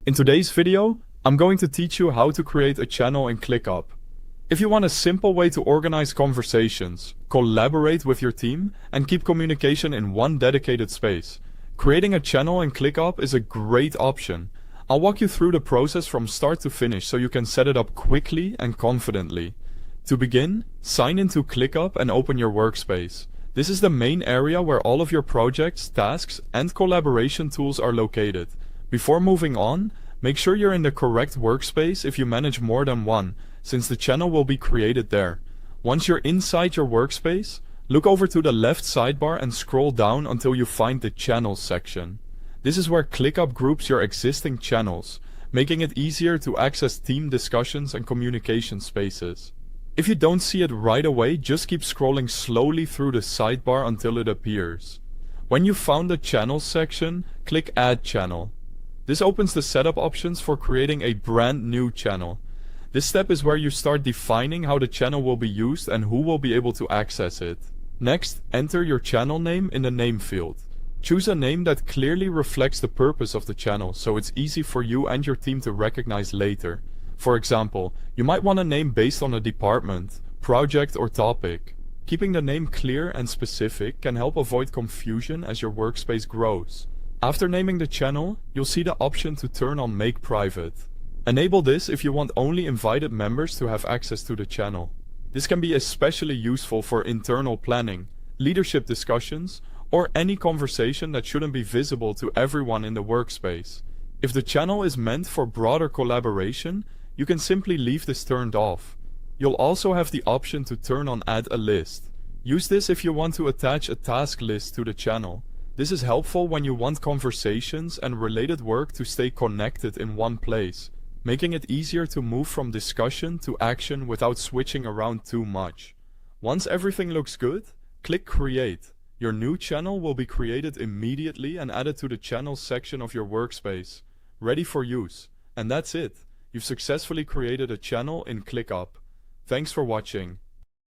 In today's video, I'm going to teach you how to create a channel in ClickUp. If you want a simple way to organize conversations, collaborate with your team, and keep communication in one dedicated space, creating a channel in ClickUp is a great option. I'll walk you through the process from start to finish so you can set it up quickly and confidently. To begin, sign into ClickUp and open your workspace. This is the main area where all of your projects, tasks, and collaboration tools are located. Before moving on, make sure you're in the correct workspace if you manage more than one, since the channel will be created there. Once you're inside your workspace, look over to the left sidebar and scroll down until you find the Channels section. This is where ClickUp groups your existing channels, making it easier to access team discussions and communication spaces. If you don't see it right away, just keep scrolling slowly through the sidebar until it appears. When you've found the Channels section, click Add Channel. This opens the setup options for creating a brand new channel. This step is where you start defining how the channel will be used and who will be able to access it. Next, enter your channel name in the name field. Choose a name that clearly reflects the purpose of the channel so it's easy for you and your team to recognize later. For example, you might want a name based on a department, project, or topic. Keeping the name clear and specific can help avoid confusion as your workspace grows. After naming the channel, you'll see the option to turn on Make Private. Enable this if you want only invited members to have access to the channel. This can be especially useful for internal planning, leadership discussions, or any conversation that shouldn't be visible to everyone in the workspace. If the channel is meant for broader collaboration, you can simply leave this turned off. You'll also have the option to turn on Add a List. Use this if you want to attach a task list to the channel. This is helpful when you want conversations and related work to stay connected in one place, making it easier to move from discussion to action without switching around too much. Once everything looks good, click Create. Your new channel will be created immediately and added to the Channels section of your workspace, ready for use. And that's it. You've successfully created a channel in ClickUp. Thanks for watching.